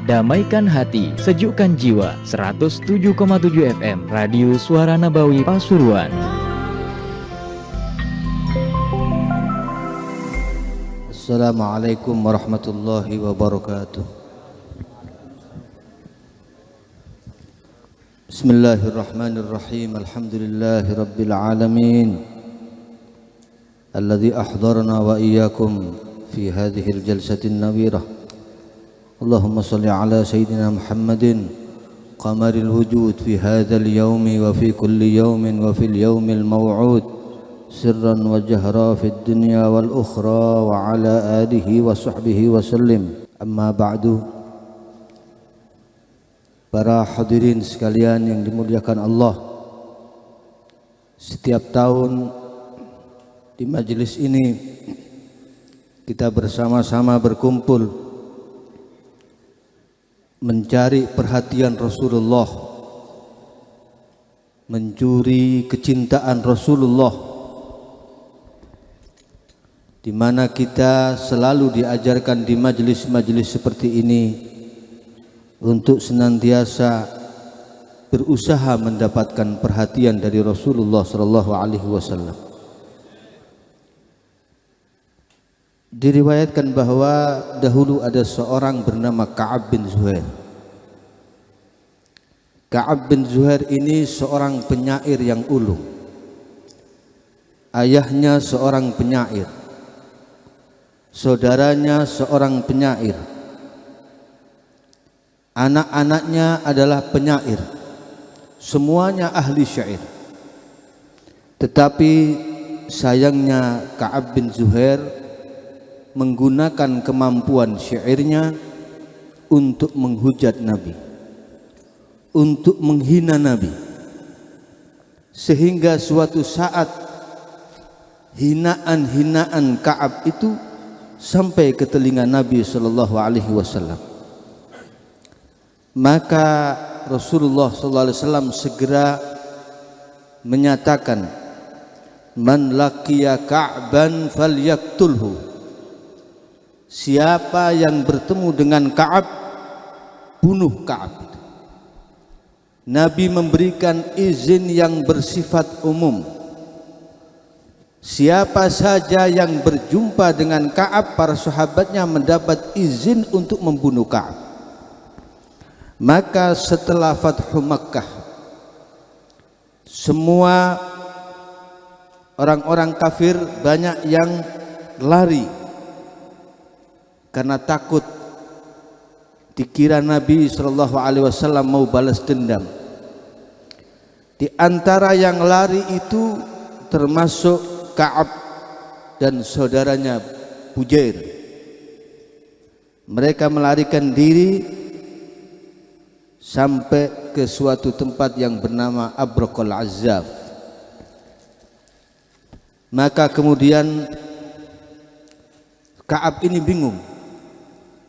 Damaikan hati, sejukkan jiwa. 107,7 FM Radio Suara Nabawi Pasuruan. Assalamualaikum warahmatullahi wabarakatuh. Bismillahirrahmanirrahim. Alhamdulillahi rabbil alamin. Alladhi ahdarna wa iyyakum fi hadhihi al-jalsati an-nawirah. Allahumma salli ala Sayyidina Muhammadin qamaril wujud fi hadzal yawmi wa fi kulli yawmin wa fil yawmil maw'ud sirran wa jahra fid dunya wal ukhra wa ala alihi wa sahbihi wa sallim. Amma ba'du. Para hadirin sekalian yang dimuliakan Allah, setiap tahun di majelis ini kita bersama-sama berkumpul mencari perhatian Rasulullah, mencuri kecintaan Rasulullah, di mana kita selalu diajarkan di majelis-majelis seperti ini untuk senantiasa berusaha mendapatkan perhatian dari Rasulullah sallallahu alaihi wasallam. Diriwayatkan bahwa dahulu ada seorang bernama Ka'ab bin Zuhair. Ka'ab bin Zuhair ini seorang penyair yang ulung. Ayahnya seorang penyair, saudaranya seorang penyair, anak-anaknya adalah penyair, semuanya ahli syair. Tetapi sayangnya Ka'ab bin Zuhair menggunakan kemampuan syairnya untuk menghujat Nabi, untuk menghina Nabi, sehingga suatu saat hinaan-hinaan Ka'ab itu sampai ke telinga Nabi sallallahu alaihi wasallam. Maka Rasulullah sallallahu alaihi wasallam segera menyatakan, "Man laqiya Ka'ban falyaktulhu." Siapa yang bertemu dengan Ka'ab, bunuh Ka'ab itu. Nabi memberikan izin yang bersifat umum. Siapa saja yang berjumpa dengan Ka'ab, para sahabatnya mendapat izin untuk membunuh Ka'ab. Maka setelah Fathu Makkah, semua orang-orang kafir banyak yang lari karena takut dikira Nabi sallallahu alaihi wasallam mau balas dendam. Di antara yang lari itu termasuk Ka'ab dan saudaranya Bujair. Mereka melarikan diri sampai ke suatu tempat yang bernama Abraqal Azzaf. Maka kemudian Ka'ab ini bingung,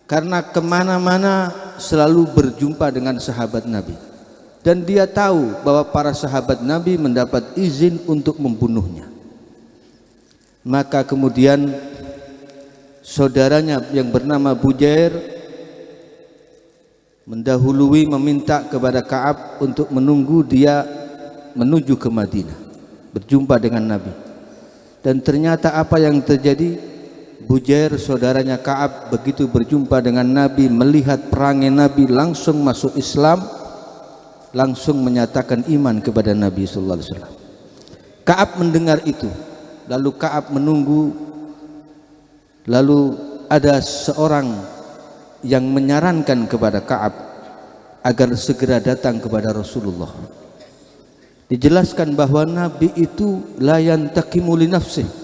karena kemana-mana selalu berjumpa dengan sahabat Nabi, dan dia tahu bahwa para sahabat Nabi mendapat izin untuk membunuhnya. Maka kemudian saudaranya yang bernama Bujair mendahului meminta kepada Ka'ab untuk menunggu dia menuju ke Madinah, berjumpa dengan Nabi. Dan ternyata apa yang terjadi? Bujair saudaranya Ka'ab begitu berjumpa dengan Nabi, melihat perangai Nabi, langsung masuk Islam, langsung menyatakan iman kepada Nabi sallallahu alaihi wasallam. Ka'ab mendengar itu, lalu Ka'ab menunggu. Lalu ada seorang yang menyarankan kepada Ka'ab agar segera datang kepada Rasulullah. Dijelaskan bahwa Nabi itu la yantaqimu li nafsihi,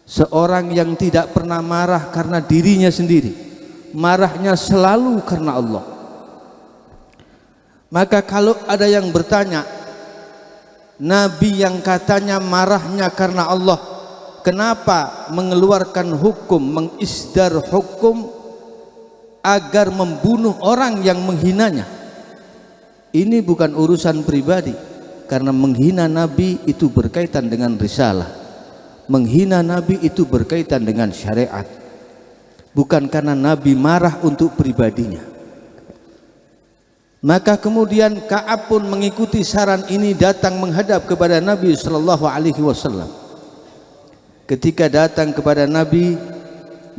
seorang yang tidak pernah marah karena dirinya sendiri, marahnya selalu karena Allah. Maka kalau ada yang bertanya, Nabi yang katanya marahnya karena Allah, kenapa mengeluarkan hukum, mengisdar hukum agar membunuh orang yang menghinanya? Ini bukan urusan pribadi, karena menghina Nabi itu berkaitan dengan risalah. menghina Nabi itu berkaitan dengan syariat, bukan karena Nabi marah untuk pribadinya. Maka kemudian Ka'ab pun mengikuti saran ini, datang menghadap kepada Nabi sallallahu alaihi wasallam. Ketika datang kepada Nabi,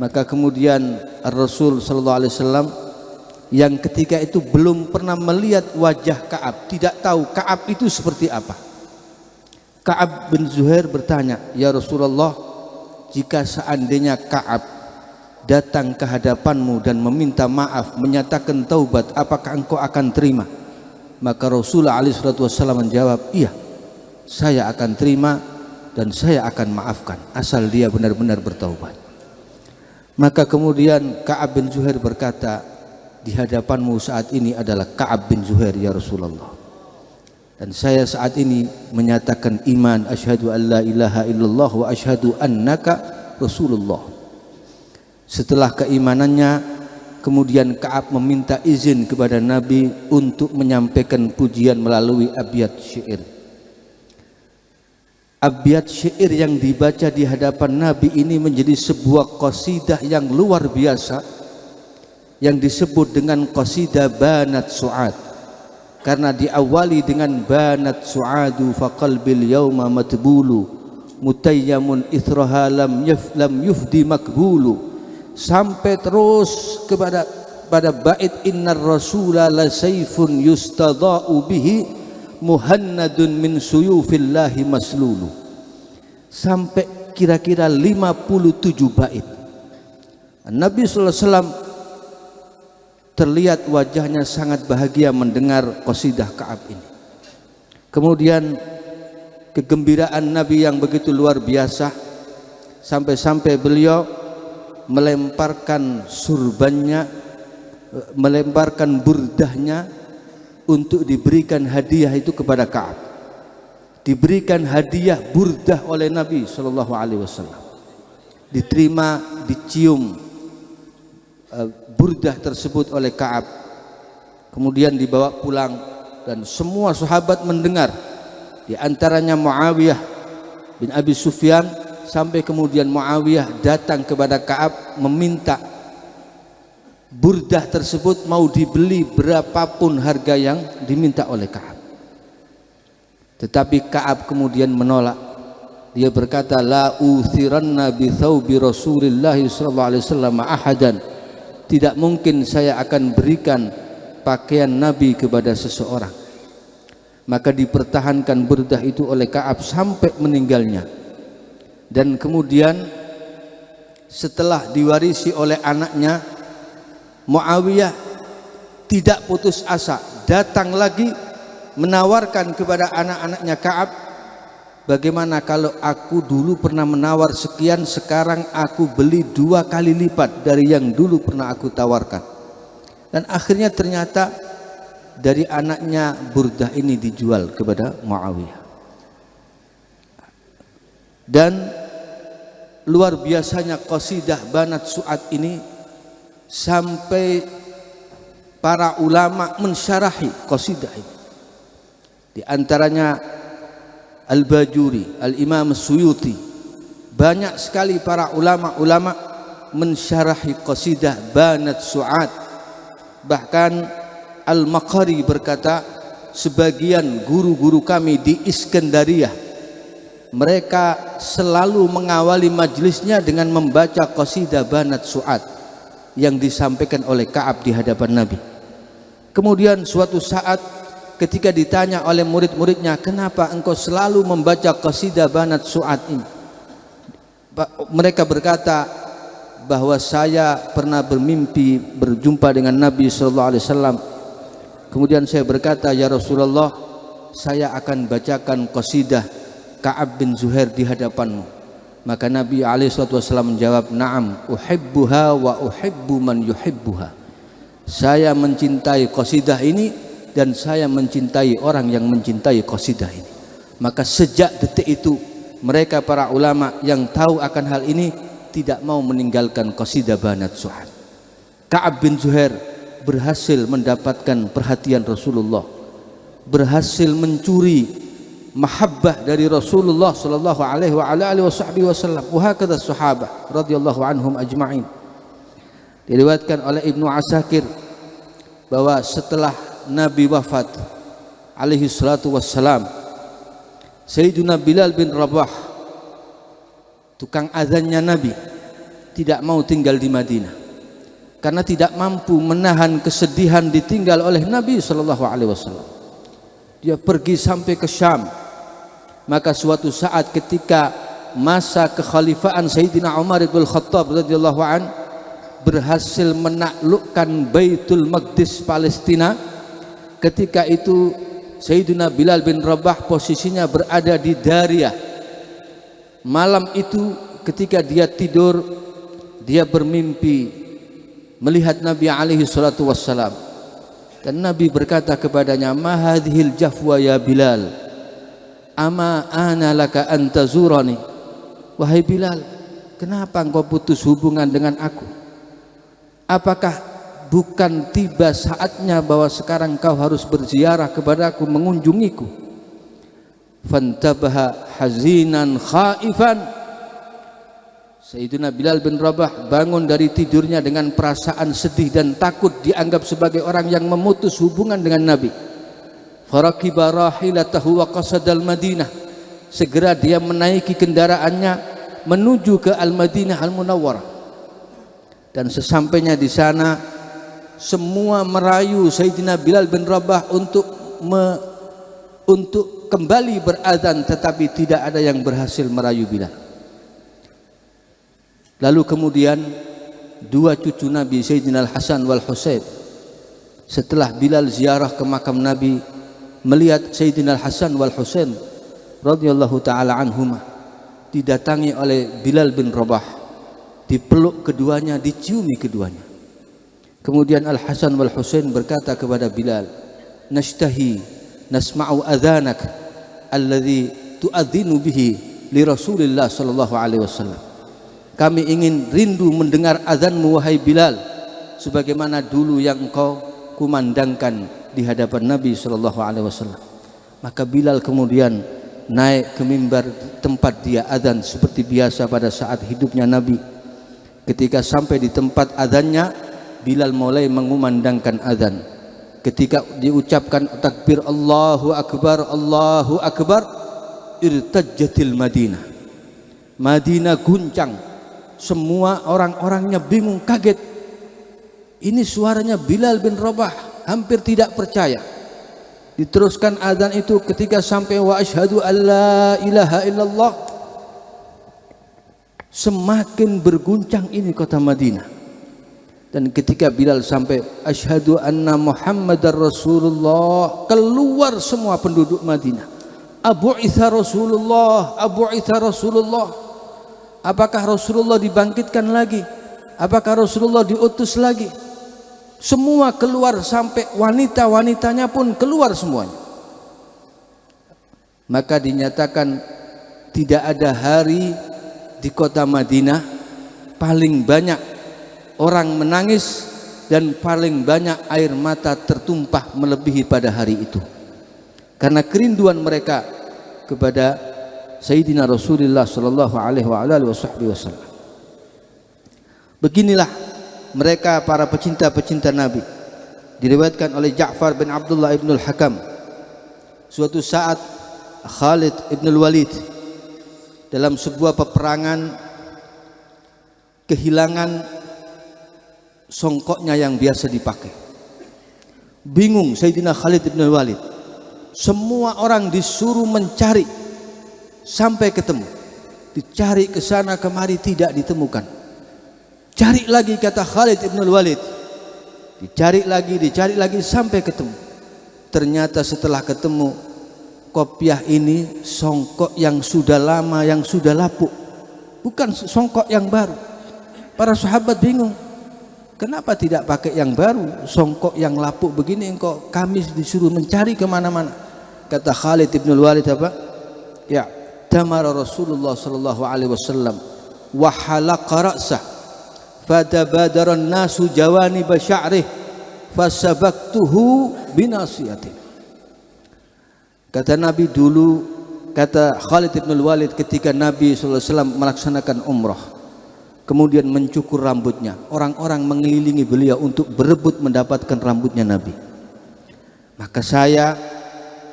maka kemudian Rasul sallallahu alaihi wasallam yang ketika itu belum pernah melihat wajah Ka'ab, tidak tahu Ka'ab itu seperti apa. Ka'ab bin Zuhair bertanya, "Ya Rasulullah, jika seandainya Ka'ab datang ke hadapanmu dan meminta maaf, menyatakan taubat, apakah engkau akan terima?" Maka Rasulullah SAW menjawab, "Iya, saya akan terima dan saya akan maafkan asal dia benar-benar bertaubat." Maka kemudian Ka'ab bin Zuhair berkata, "Di hadapanmu saat ini adalah Ka'ab bin Zuhair ya Rasulullah, dan saya saat ini menyatakan iman, asyhadu an la ilaha illallah wa asyhadu annaka Rasulullah." Setelah keimanannya, kemudian Ka'ab meminta izin kepada Nabi untuk menyampaikan pujian melalui abyat syair. Abyat syair yang dibaca di hadapan Nabi ini menjadi sebuah qasidah yang luar biasa, yang disebut dengan qasidah Banat Su'ad, karena diawali dengan banat su'adu fa qalbil yawma matbulu mutayyamun ithraha lam yufdi makbulu, sampai terus pada bait innar rasula la sayfun yustadha'u bihi muhannadun min suyufillahi maslulu, sampai kira-kira 57 bait. Nabi sallallahu alaihi wasallam terlihat wajahnya sangat bahagia mendengar qasidah Ka'ab ini. Kemudian kegembiraan Nabi yang begitu luar biasa, sampai-sampai beliau melemparkan surbannya, melemparkan burdahnya untuk diberikan hadiah itu kepada Ka'ab. Diberikan hadiah burdah oleh Nabi sallallahu alaihi wasallam. Diterima, dicium burdah tersebut oleh Ka'ab, kemudian dibawa pulang dan semua sahabat mendengar, di antaranya Muawiyah bin Abi Sufyan. Sampai kemudian Muawiyah datang kepada Ka'ab meminta burdah tersebut mau dibeli berapapun harga yang diminta oleh Ka'ab. Tetapi Ka'ab kemudian menolak. Dia berkata, "La uthiranna bi thawbi Rasulillah sallallahu alaihi wasallam ahadan." Tidak mungkin saya akan berikan pakaian Nabi kepada seseorang. Maka dipertahankan burdah itu oleh Ka'ab sampai meninggalnya. Dan kemudian setelah diwarisi oleh anaknya, Muawiyah tidak putus asa, datang lagi menawarkan kepada anak-anaknya Ka'ab, "Bagaimana kalau aku dulu pernah menawar sekian, sekarang aku beli 2 kali lipat dari yang dulu pernah aku tawarkan." Dan akhirnya ternyata dari anaknya burdah ini dijual kepada Muawiyah. Dan luar biasanya qasidah Banat Su'ad ini sampai para ulama mensyarahi qasidah ini. Di antaranya Al-Bajuri, Al-Imam Suyuti, banyak sekali para ulama-ulama mensyarahi qasidah Banat Su'ad. Bahkan Al-Maqari berkata, sebagian guru-guru kami di Iskandariyah, mereka selalu mengawali majlisnya dengan membaca qasidah Banat Su'ad yang disampaikan oleh Ka'ab di hadapan Nabi. Kemudian suatu saat ketika ditanya oleh murid-muridnya, "Kenapa engkau selalu membaca qasidah Banat Su'ad ini?" Mereka berkata bahwa saya pernah bermimpi berjumpa dengan Nabi sallallahu alaihi wasallam. Kemudian saya berkata, "Ya Rasulullah, saya akan bacakan qasidah Ka'ab bin Zuhair di hadapanmu." Maka Nabi SAW menjawab, "Na'am, uhibbuha wa uhibbu man yuhibbuha." Saya mencintai qasidah ini dan saya mencintai orang yang mencintai qasidah ini. Maka sejak detik itu mereka para ulama yang tahu akan hal ini tidak mau meninggalkan qasidah Banat Su'ad. Ka'ab bin Zuhair berhasil mendapatkan perhatian Rasulullah, berhasil mencuri mahabbah dari Rasulullah sallallahu alaihi wa ala alihi wasallam. Wa hakadha sahabah radhiyallahu anhum ajma'in. Diriwayatkan oleh Ibnu Asakir bahwa setelah Nabi wafat alaihi salatu wassalam, Sayyidina Bilal bin Rabah, tukang azannya Nabi, tidak mau tinggal di Madinah karena tidak mampu menahan kesedihan ditinggal oleh Nabi sallallahu alaihi wasallam. Dia pergi sampai ke Syam. Maka suatu saat ketika masa kekhalifahan Sayyidina Umar bin Khattab radhiyallahu an berhasil menaklukkan Baitul Maqdis Palestina, ketika itu Sayyidina Bilal bin Rabah posisinya berada di Dariyah. Malam itu ketika dia tidur, dia bermimpi melihat Nabi alaihi salatu wassalam, dan Nabi berkata kepadanya, "Ma hadhil jafwa ya Bilal, ama ana laka an tazurani." Wahai Bilal, kenapa engkau putus hubungan dengan aku? Apakah bukan tiba saatnya bahwa sekarang kau harus berziarah kepadaku, mengunjungiku? Fantabaha hazinan khaifan. Sayyidina Bilal bin Rabah bangun dari tidurnya dengan perasaan sedih dan takut dianggap sebagai orang yang memutus hubungan dengan Nabi. Faraqiba rahilatahu wa qasadal Madinah. Segera dia menaiki kendaraannya menuju ke Al-Madinah Al-Munawwarah. Dan sesampainya di sana, semua merayu Sayyidina Bilal bin Rabah untuk kembali berazan, tetapi tidak ada yang berhasil merayu Bilal. Lalu kemudian dua cucu Nabi, Sayyidina Al-Hasan wal Husain, setelah Bilal ziarah ke makam Nabi, melihat Sayyidina Al-Hasan wal Husain radhiyallahu taala anhuma didatangi oleh Bilal bin Rabah, dipeluk keduanya, diciumi keduanya. Kemudian Al-Hasan wal Husain berkata kepada Bilal, "Nashtahi nasma'u adzanak alladhi tu'adzinu bihi li Rasulillah sallallahu alaihi wasallam." Kami ingin rindu mendengar azanmu wahai Bilal, sebagaimana dulu yang engkau kumandangkan di hadapan Nabi sallallahu alaihi wasallam. Maka Bilal kemudian naik ke mimbar tempat dia azan seperti biasa pada saat hidupnya Nabi. Ketika sampai di tempat azannya, Bilal mulai mengumandangkan azan. Ketika diucapkan takbir Allahu Akbar, irtajjatil Madinah. Madinah guncang. Semua orang-orangnya bingung, kaget. Ini suaranya Bilal bin Rabah, hampir tidak percaya. Diteruskan azan itu ketika sampai wa asyhadu alla ilaha illallah, semakin berguncang ini kota Madinah. Dan ketika Bilal sampai asyhadu anna Muhammadar Rasulullah, keluar semua penduduk Madinah. Abu'itha Rasulullah, abu'itha Rasulullah. Apakah Rasulullah dibangkitkan lagi? Apakah Rasulullah diutus lagi? Semua keluar, sampai wanita-wanitanya pun keluar semuanya. Maka dinyatakan tidak ada hari di kota Madinah paling banyak orang menangis dan paling banyak air mata tertumpah melebihi pada hari itu, karena kerinduan mereka kepada Sayyidina Rasulullah sallallahu alaihi wasallam. Beginilah mereka para pecinta-pecinta Nabi. Diriwayatkan oleh Ja'far bin Abdullah ibn al-Hakam, suatu saat Khalid ibn al-Walid dalam sebuah peperangan kehilangan songkoknya yang biasa dipakai. Bingung Sayyidina Khalid ibn al-Walid. Semua orang disuruh mencari sampai ketemu. Dicari ke sana kemari tidak ditemukan. Cari lagi, kata Khalid ibn al-Walid. Dicari lagi sampai ketemu. Ternyata setelah ketemu, kopiah ini songkok yang sudah lama, yang sudah lapuk, bukan songkok yang baru. Para sahabat bingung, kenapa tidak pakai yang baru? Songkok yang lapuk begini engkau, kami disuruh mencari kemana-mana. Kata Khalid ibn al-Walid apa? Ya, tamara Rasulullah sallallahu alaihi wasallam wa halaqa ra'sah fatabadara an-nasu jawanib sya'rih fasabaqtuhu binasiyati. Kata Nabi, dulu kata Khalid bin Walid ketika Nabi SAW melaksanakan umrah, kemudian mencukur rambutnya, orang-orang mengelilingi beliau untuk berebut mendapatkan rambutnya Nabi. Maka saya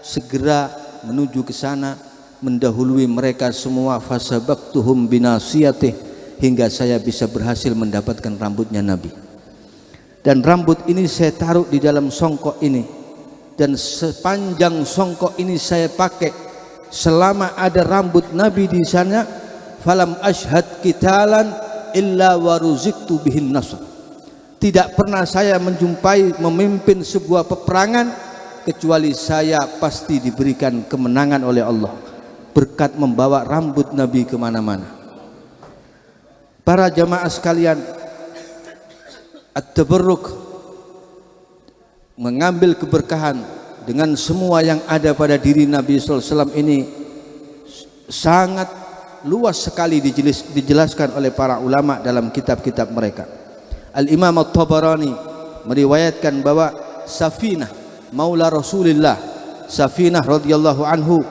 segera menuju ke sana, mendahului mereka semua, fasabaqtuhum binasiyatih, hingga saya bisa berhasil mendapatkan rambutnya Nabi. Dan rambut ini saya taruh di dalam songkok ini, dan sepanjang songkok ini saya pakai selama ada rambut Nabi di sana. Falam ashhad qitalan illa waruziktu bihin nasr. Tidak pernah saya menjumpai memimpin sebuah peperangan kecuali saya pasti diberikan kemenangan oleh Allah berkat membawa rambut Nabi kemana-mana. Para jamaah sekalian, at-tabarruk, mengambil keberkahan dengan semua yang ada pada diri Nabi SAW ini sangat luas sekali dijelaskan oleh para ulama dalam kitab-kitab mereka. Al-Imam At-Tabarani meriwayatkan bahwa Safinah Maula Rasulillah, Safinah radhiyallahu anhu,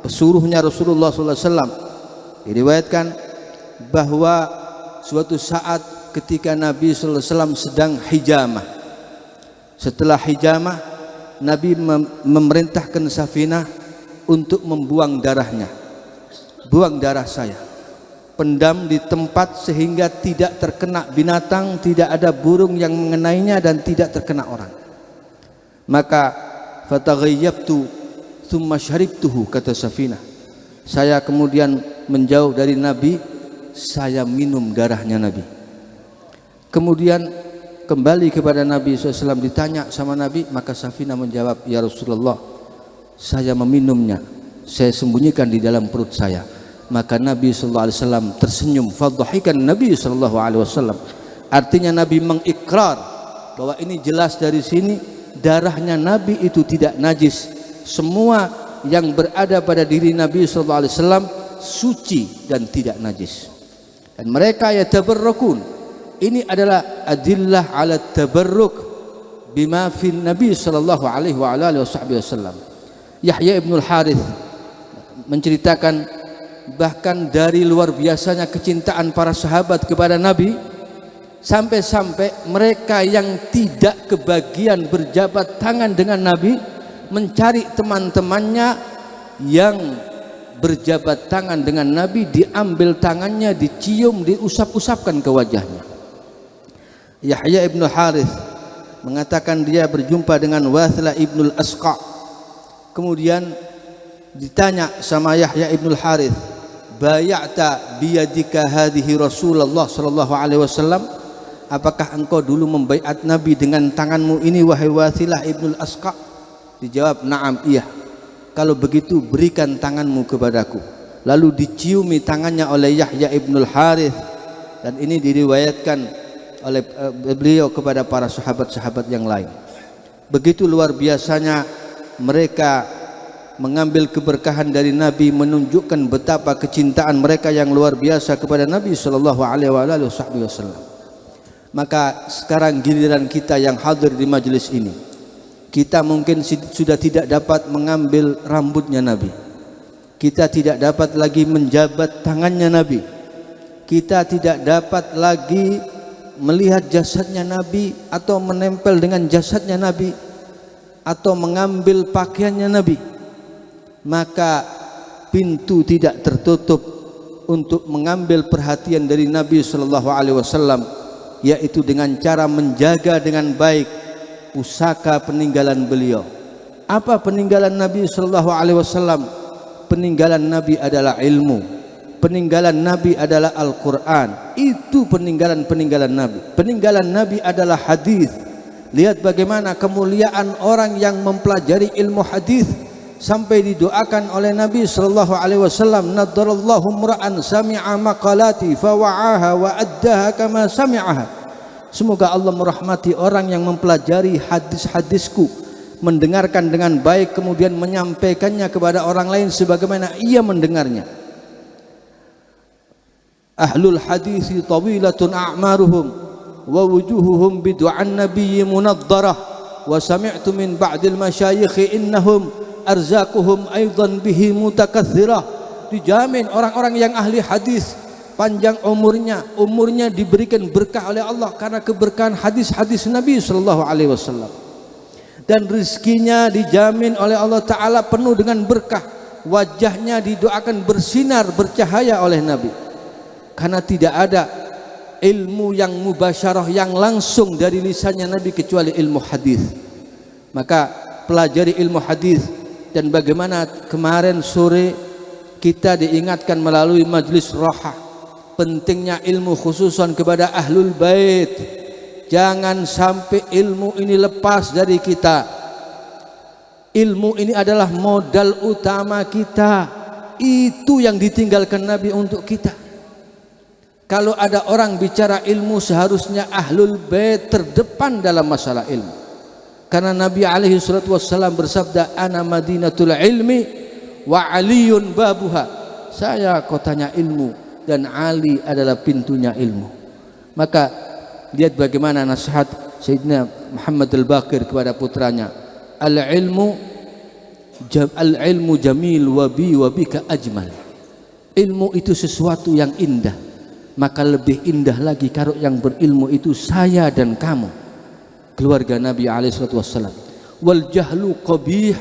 pesuruhnya Rasulullah SAW, diriwayatkan bahwa suatu saat ketika Nabi SAW sedang hijamah, setelah hijamah Nabi memerintahkan Safinah untuk membuang darahnya. Buang darah saya, pendam di tempat sehingga tidak terkena binatang, tidak ada burung yang mengenainya, dan tidak terkena orang. Maka fataghayyabtu thumma syaribtuhu, kata Safinah, saya kemudian menjauh dari Nabi, saya minum darahnya Nabi. Kemudian kembali kepada Nabi SAW, ditanya sama Nabi, maka Safinah menjawab, ya Rasulullah, saya meminumnya, saya sembunyikan di dalam perut saya. Maka Nabi SAW tersenyum, fadhahikan Nabi SAW, artinya Nabi mengikrar bahwa ini jelas dari sini darahnya Nabi itu tidak najis, semua yang berada pada diri Nabi SAW suci dan tidak najis. Dan mereka yatabarrakun, ini adalah adillah ala tabarruk bima fil Nabi sallallahu alaihi wa alihi wasallam. Yahya ibn al-Harith menceritakan bahkan dari luar biasanya kecintaan para sahabat kepada Nabi, sampai-sampai mereka yang tidak kebagian berjabat tangan dengan Nabi mencari teman-temannya yang berjabat tangan dengan Nabi, diambil tangannya, dicium, diusap-usapkan ke wajahnya. Yahya ibn Harith mengatakan dia berjumpa dengan Wathila ibn al-Asqa. Kemudian ditanya sama Yahya ibn Harith, bay'ata biyadika hadhihi Rasulullah sallallahu alaihi wasallam, apakah engkau dulu membaiat Nabi dengan tanganmu ini wahai Wathilah ibn al-Asqa? Dijawab, na'am, iya. Kalau begitu berikan tanganmu kepadaku. Lalu diciumi tangannya oleh Yahya ibn al-Harith, dan ini diriwayatkan oleh beliau kepada para sahabat-sahabat yang lain. Begitu luar biasanya mereka mengambil keberkahan dari Nabi, menunjukkan betapa kecintaan mereka yang luar biasa kepada Nabi sallallahu alaihi wasallam. Maka sekarang giliran kita yang hadir di majelis ini. Kita mungkin sudah tidak dapat mengambil rambutnya Nabi, kita tidak dapat lagi menjabat tangannya Nabi, kita tidak dapat lagi melihat jasadnya Nabi atau menempel dengan jasadnya Nabi atau mengambil pakaiannya Nabi. Maka pintu tidak tertutup untuk mengambil perhatian dari Nabi sallallahu alaihi wasallam, yaitu dengan cara menjaga dengan baik pusaka peninggalan beliau. Apa peninggalan Nabi sallallahu alaihi wasallam? Peninggalan Nabi adalah ilmu. Peninggalan Nabi adalah Al-Qur'an. Itu peninggalan Nabi. Peninggalan Nabi adalah hadis. Lihat bagaimana kemuliaan orang yang mempelajari ilmu hadis, sampai didoakan oleh Nabi sallallahu alaihi wasallam, nadarallahu mura'an sami'a maqalati fawa'aha wa addaha kama sami'aha. Semoga Allah merahmati orang yang mempelajari hadis-hadisku, mendengarkan dengan baik, kemudian menyampaikannya kepada orang lain sebagaimana ia mendengarnya. Ahlul hadisi tawilatun a'maruhum wa wujuhuhum bidu'an nabiyyi munaddarah wa sami'tu min ba'dil masyayikh innahum arzaquhum aidan bihi mutakatsirah. Dijamin orang-orang yang ahli hadis panjang umurnya diberikan berkah oleh Allah karena keberkahan hadis-hadis Nabi sallallahu alaihi wasallam. Dan rezekinya dijamin oleh Allah Ta'ala penuh dengan berkah. Wajahnya didoakan bersinar bercahaya oleh Nabi, karena tidak ada ilmu yang mubasyarah yang langsung dari lisannya Nabi kecuali ilmu hadis. Maka pelajari ilmu hadis. Dan bagaimana kemarin sore kita diingatkan melalui majlis rohah pentingnya ilmu khususan kepada ahlul bait. Jangan sampai ilmu ini lepas dari kita. Ilmu ini adalah modal utama kita. Itu yang ditinggalkan Nabi untuk kita. Kalau ada orang bicara ilmu, seharusnya ahlul bait terdepan dalam masalah ilmu. Karena Nabi alaihi salatu wassalam bersabda, ana madinatul ilmi wa aliyun babuha. Saya kotanya ilmu dan Ali adalah pintunya ilmu. Maka lihat bagaimana nasihat Sayyidina Muhammad al-Baqir kepada putranya, al-ilmu jamil wa bika ajmal. Ilmu itu sesuatu yang indah, maka lebih indah lagi kalau yang berilmu itu saya dan kamu, keluarga Nabi alaihi salatu wassalam. Wal jahlu qabih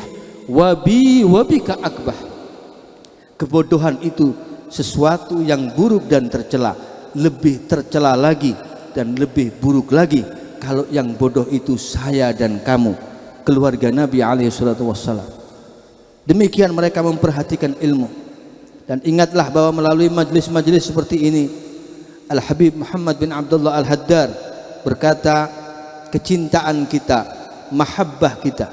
wa bika akbah. Kebodohan itu sesuatu yang buruk dan tercela, lebih tercela lagi dan lebih buruk lagi kalau yang bodoh itu saya dan kamu, keluarga Nabi alaihi salatu wassalam. Demikian mereka memperhatikan ilmu. Dan ingatlah bahwa melalui majlis-majlis seperti ini, Al-Habib Muhammad bin Abdullah Al-Haddar berkata, kecintaan kita, mahabbah kita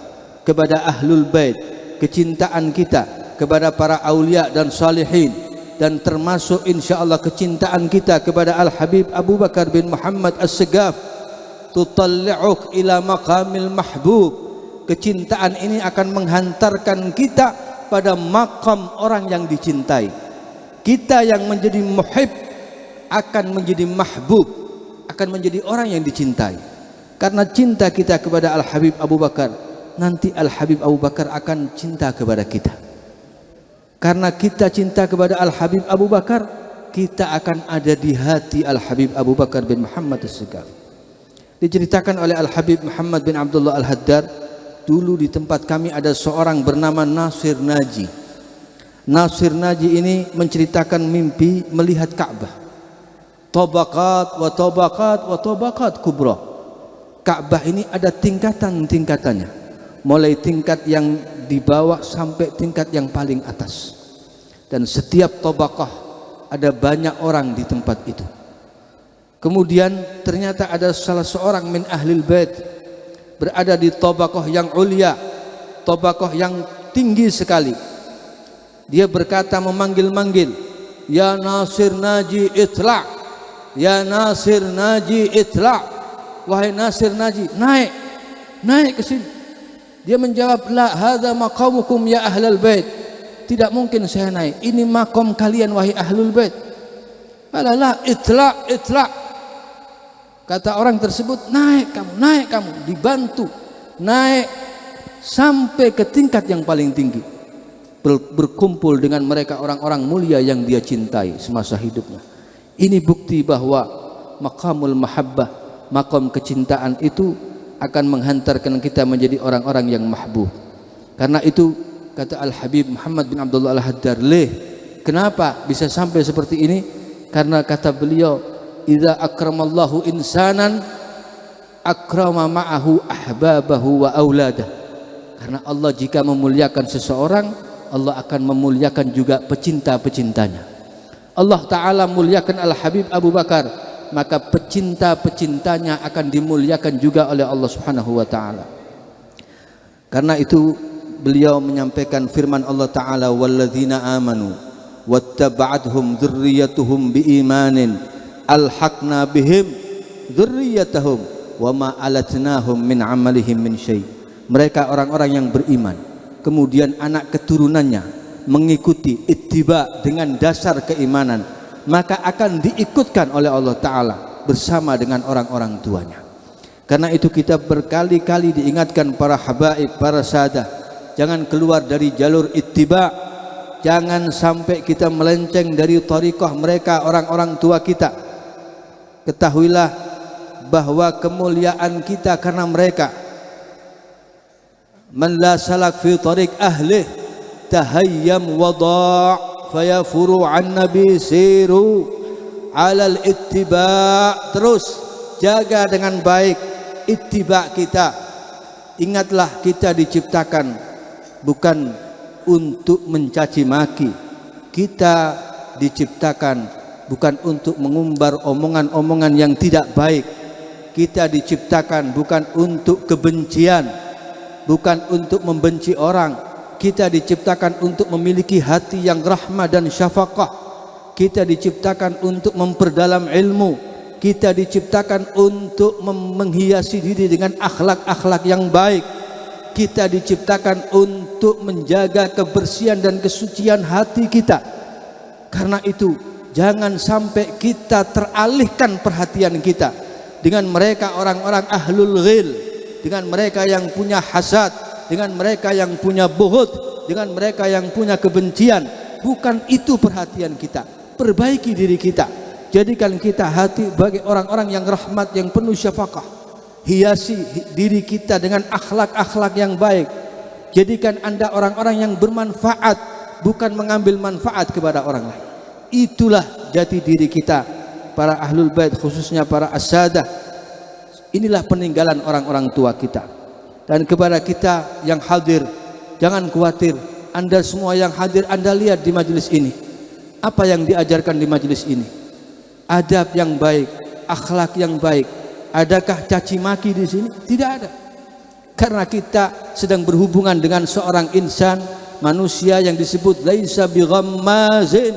kepada ahlul bait, kecintaan kita kepada para aulia dan salihin, dan termasuk insyaallah kecintaan kita kepada Al-Habib Abu Bakar bin Muhammad As-Segaf, tutalli'uk ila maqamil mahbub. Kecintaan ini akan menghantarkan kita pada makam orang yang dicintai. Kita yang menjadi muhib akan menjadi mahbub, akan menjadi orang yang dicintai. Karena cinta kita kepada Al-Habib Abu Bakar, nanti Al-Habib Abu Bakar akan cinta kepada kita. Karena kita cinta kepada Al-Habib Abu Bakar, kita akan ada di hati Al-Habib Abu Bakar bin Muhammad As-Segaf. Diceritakan oleh Al-Habib Muhammad bin Abdullah Al-Haddar, dulu di tempat kami ada seorang bernama Nasir Naji. Nasir Naji ini menceritakan mimpi melihat Ka'bah. Tabaqat wa tabaqat wa tabaqat kubra. Ka'bah ini ada tingkatan-tingkatannya, mulai tingkat yang di bawah sampai tingkat yang paling atas. Dan setiap tabaqah ada banyak orang di tempat itu. Kemudian ternyata ada salah seorang min ahlil bait berada di tabaqah yang ulia, tabaqah yang tinggi sekali. Dia berkata memanggil-manggil, ya Nasir Naji itla', ya Nasir Naji itla', wahai Nasir Naji, naik ke sini. Dia menjawab, la hadza maqamukum ya ahlal bait. Tidak mungkin saya naik, ini makom kalian wahai ahlul bait. La itla'. Kata orang tersebut, naik kamu, dibantu naik sampai ke tingkat yang paling tinggi, berkumpul dengan mereka orang-orang mulia yang dia cintai semasa hidupnya. Ini bukti bahwa maqamul mahabbah, makom kecintaan itu akan menghantarkan kita menjadi orang-orang yang mahbub. Karena itu kata Al-Habib Muhammad bin Abdullah Al-Haddar, kenapa bisa sampai seperti ini? Karena kata beliau, idza akramallahu insanan akrama ma'ahu ahbabahu wa auladah. Karena Allah jika memuliakan seseorang, Allah akan memuliakan juga pecinta-pecintanya. Allah Ta'ala muliakan Al-Habib Abu Bakar, maka pecinta-pecintanya akan dimuliakan juga oleh Allah Subhanahu wa Ta'ala. Karena itu beliau menyampaikan firman Allah Ta'ala, walladzina amanu wattaba'athum dzurriyyatuhum biimanin alhaqna bihim dzurriyyatahum wama alatnahum min amalihim min syai'. Mereka orang-orang yang beriman, kemudian anak keturunannya mengikuti ittiba dengan dasar keimanan, maka akan diikutkan oleh Allah Ta'ala bersama dengan orang-orang tuanya. Karena itu kita berkali-kali diingatkan para habaib, para sahadah, jangan keluar dari jalur ittiba, jangan sampai kita melenceng dari thariqah mereka orang-orang tua kita. Ketahuilah bahwa kemuliaan kita karena mereka. Man la salak fi tariq ahlih tahayyam wada' fayafuru an nabi siru alal ittiba. Terus jaga dengan baik ittiba kita. Ingatlah kita diciptakan bukan untuk mencaci maki, kita diciptakan bukan untuk mengumbar omongan-omongan yang tidak baik, kita diciptakan bukan untuk kebencian, bukan untuk membenci orang, kita diciptakan untuk memiliki hati yang rahmah dan syafaqah, kita diciptakan untuk memperdalam ilmu, kita diciptakan untuk menghiasi diri dengan akhlak-akhlak yang baik, kita diciptakan untuk menjaga kebersihan dan kesucian hati kita. Karena itu jangan sampai kita teralihkan perhatian kita dengan mereka orang-orang ahlul ghil, dengan mereka yang punya hasad, dengan mereka yang punya bughd, dengan mereka yang punya kebencian. Bukan itu perhatian kita. Perbaiki diri kita, jadikan kita hati bagi orang-orang yang rahmat, yang penuh syafaqah. Hiasi diri kita dengan akhlak-akhlak yang baik. Jadikan Anda orang-orang yang bermanfaat, bukan mengambil manfaat kepada orang lain. Itulah jati diri kita, para ahlul bait, khususnya para as-sadah. Inilah peninggalan orang-orang tua kita. Dan kepada kita yang hadir, jangan khawatir. Anda semua yang hadir, Anda lihat di majelis ini, apa yang diajarkan di majelis ini? Adab yang baik, akhlak yang baik. Adakah caci maki di sini? Tidak ada. Karena kita sedang berhubungan dengan seorang insan, manusia yang disebut laisa bighammazin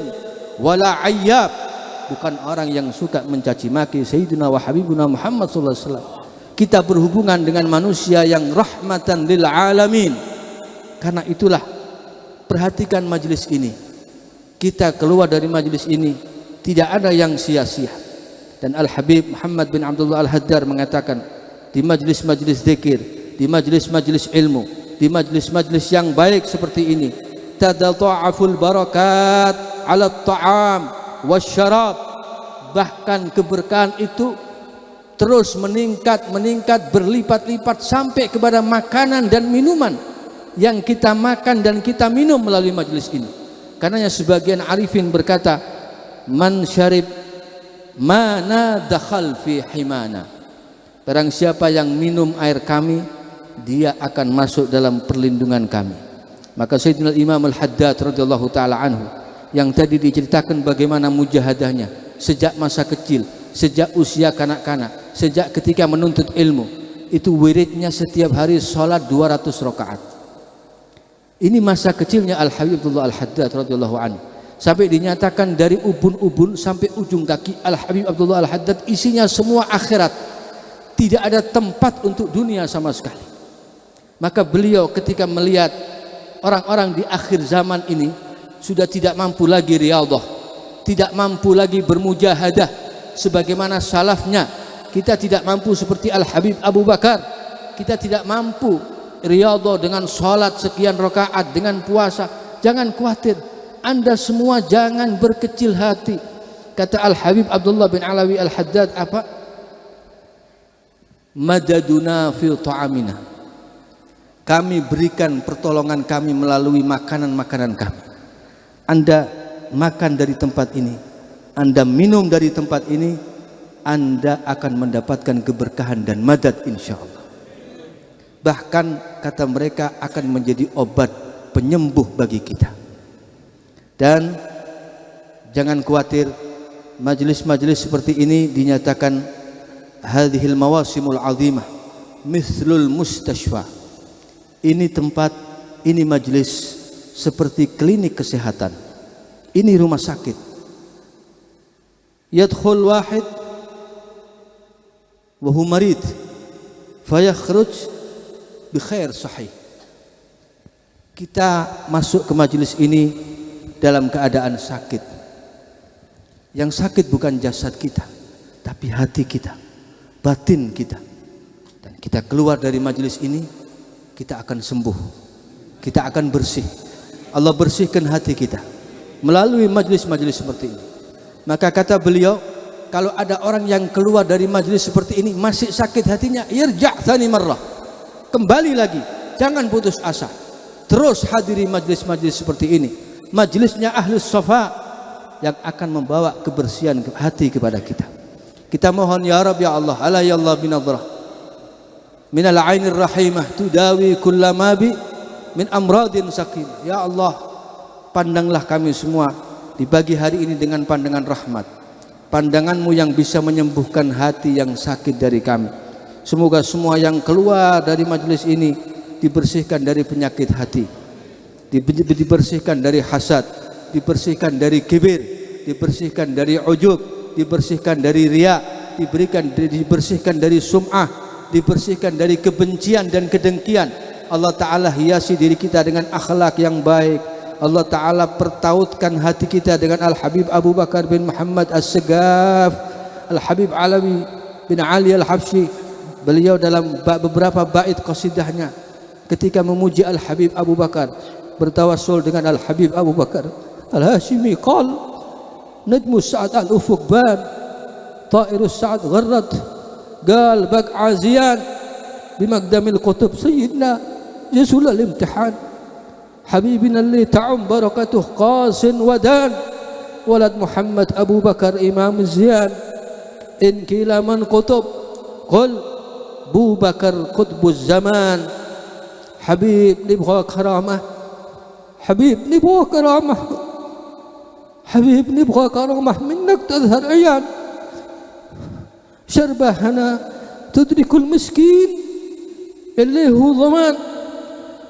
wala ayyab, bukan orang yang suka mencaci maki Sayyidina wa Habibuna Muhammad sallallahu alaihi wasallam. Kita berhubungan dengan manusia yang rahmatan lil alamin. Karena itulah perhatikan majelis ini. Kita keluar dari majelis ini tidak ada yang sia-sia. Dan Al-Habib Muhammad bin Abdullah Al-Haddar mengatakan, di majlis-majlis zikir, di majlis-majlis ilmu, di majlis-majlis yang baik seperti ini, tadadha'aful barakat 'ala at-ta'am wasyarab. Bahkan keberkahan itu terus meningkat berlipat-lipat sampai kepada makanan dan minuman yang kita makan dan kita minum melalui majlis ini. Karenanya sebagian arifin berkata, man syarib mana dakhal fi himana. Barang siapa yang minum air kami, dia akan masuk dalam perlindungan kami. Maka Sayyidina Imam Al-Haddad radhiyallahu taala anhu, yang tadi diceritakan bagaimana mujahadahnya sejak masa kecil, sejak usia kanak-kanak, sejak ketika menuntut ilmu, itu wiridnya setiap hari salat 200 rakaat. Ini masa kecilnya Al-Habib Abdullah Al-Haddad radhiyallahu anhu. Sampai dinyatakan dari ubun-ubun sampai ujung kaki Al-Habib Abdullah Al-Haddad isinya semua akhirat. Tidak ada tempat untuk dunia sama sekali. Maka beliau ketika melihat orang-orang di akhir zaman ini sudah tidak mampu lagi riyadhah, tidak mampu lagi bermujahadah sebagaimana salafnya. Kita tidak mampu seperti Al-Habib Abu Bakar. Kita tidak mampu riyadhah dengan salat sekian rakaat, dengan puasa. Jangan khawatir. Anda semua jangan berkecil hati. Kata Al-Habib Abdullah bin Alawi Al-Haddad apa? Madaduna fi ta'amina. Kami berikan pertolongan kami melalui makanan-makanan kami. Anda makan dari tempat ini, Anda minum dari tempat ini, Anda akan mendapatkan keberkahan dan madad insyaallah. Bahkan kata mereka akan menjadi obat penyembuh bagi kita. Dan jangan khawatir, majlis-majlis seperti ini dinyatakan hadhil mawasimul azimah mithlul mustashfa. Ini tempat, ini majlis seperti klinik kesehatan. Ini rumah sakit. Yadkhul wahid wa huwa marid fayakhruj bi khair sahih. Kita masuk ke majlis ini dalam keadaan sakit. Yang sakit bukan jasad kita, tapi hati kita, batin kita. Dan kita keluar dari majelis ini, kita akan sembuh. kita akan bersih. Allah bersihkan hati kita melalui majlis-majlis seperti ini. Maka kata beliau, kalau ada orang yang keluar dari majlis seperti ini masih sakit hatinya, irja' tsani marrah, kembali lagi, jangan putus asa, terus hadiri majlis-majlis seperti ini, majlisnya ahlus safa yang akan membawa kebersihan hati kepada kita. Kita mohon ya Rabb ya Allah, ala ya Allah binadrah minal ainir rahimah tudawi kullama bi min amradin sakin. Ya Allah, pandanglah kami semua di pagi hari ini dengan pandangan rahmat, pandangan-Mu yang bisa menyembuhkan hati yang sakit dari kami. Semoga semua yang keluar dari majelis ini dibersihkan dari penyakit hati, dibersihkan dari hasad, dibersihkan dari kibir, dibersihkan dari ujub, dibersihkan dari riya, dibersihkan dari sum'ah, dibersihkan dari kebencian dan kedengkian. Allah Ta'ala hiasi diri kita dengan akhlak yang baik. Allah Ta'ala pertautkan hati kita dengan Al-Habib Abu Bakar bin Muhammad As-Segaf, Al-Habib Alawi bin Ali Al-Habsyi. Beliau dalam beberapa bait qasidahnya ketika memuji Al-Habib Abu Bakar, bertawassul dengan Al-Habib Abu Bakar Al-Hashimi, qal najmu sa'ad al-ufuq ban ta'iru sa'ad gharrat qal baq'a ziyan bimaqdamil qutub sayyidina yasul al-imtihan حبيبنا اللي تعم بركته قاس ودان ولد محمد أبو بكر إمام الزيان إن كلا من قطب قل أبو بكر قطب الزمان حبيب نبغى كرامة حبيب نبغى كرامة حبيب نبغى كرامة منك تظهر عيان شربة هنا تدرك المسكين اللي هو ضمان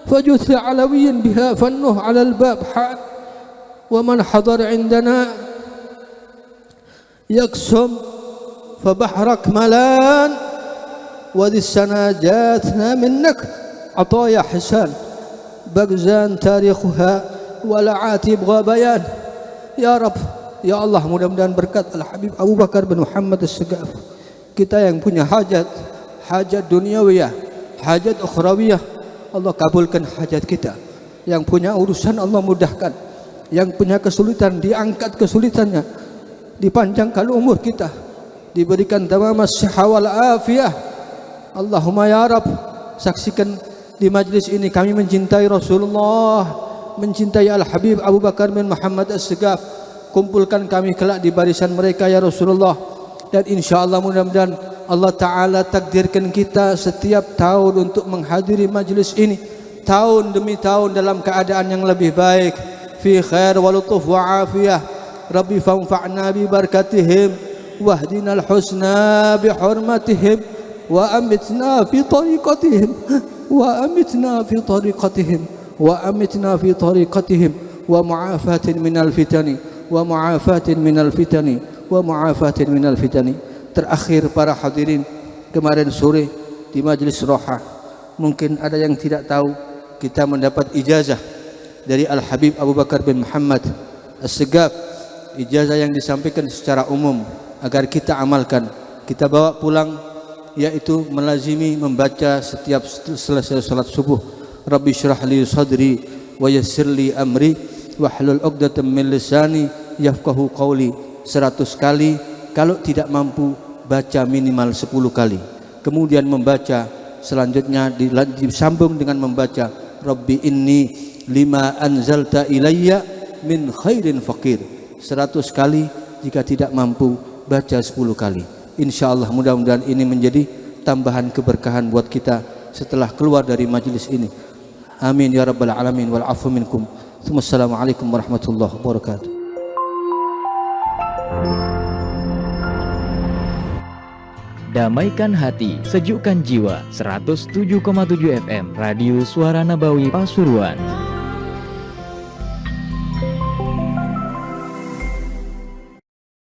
فجث علوي بها فنه على الباب حال ومن حضر عندنا يقسم فبحرك ملان وذي السنة جاتنا منك عطايا حسان بغزان تاريخها ولا يبغى بيان. Ya Rabb, ya Allah, mudah-mudahan berkat Al-Habib Abu Bakar bin Muhammad As-Segaf, kita yang punya hajat, hajat duniawiyah, hajat ukhrawiyah, Allah kabulkan hajat kita. Yang punya urusan Allah mudahkan, yang punya kesulitan diangkat kesulitannya, dipanjangkan umur kita, diberikan tamamas sihah wal afiyah. Allahumma ya Rabb, saksikan di majlis ini kami mencintai Rasulullah, mencintai Al-Habib Abu Bakar bin Muhammad As-Segaf. Kumpulkan kami kelak di barisan mereka ya Rasulullah. Dan insyaAllah mudah-mudahan Allah Ta'ala takdirkan kita setiap tahun untuk menghadiri majlis ini, tahun demi tahun dalam keadaan yang lebih baik, fi khair wa lutuf wa afiyah. Rabbi fanfa'na bi barakatihim wahdina al-husna bi hurmatihim wa amitna fi tariqatihim wa amitna fi tariqatihim wa amitna fi tariqatihim wa mu'afatin minal fitani wa mu'afatin minal fitani wa mu'afatin minal fitani. Terakhir para hadirin, kemarin sore di majlis roha, mungkin ada yang tidak tahu, kita mendapat ijazah dari Al-Habib Abu Bakar bin Muhammad As-Segaf. Ijazah yang disampaikan secara umum agar kita amalkan, kita bawa pulang, yaitu melazimi membaca setiap selesai salat subuh, Rabbi syrah li sadri wa yassir li amri wahlul 'uqdatam min lisani yafqahu qawli 100 kali. Kalau tidak mampu, baca minimal 10 kali. Kemudian membaca selanjutnya disambung dengan membaca Rabbi inni lima anzalta ilayya min khairin faqir 100 kali. Jika tidak mampu, baca 10 kali. InsyaAllah mudah-mudahan ini menjadi tambahan keberkahan buat kita setelah keluar dari majlis ini. Amin ya rabbal alamin wal afu minkum. Assalamualaikum warahmatullahi wabarakatuh. Damaikan hati, sejukkan jiwa. 107,7 FM Radio Suara Nabawi Pasuruan.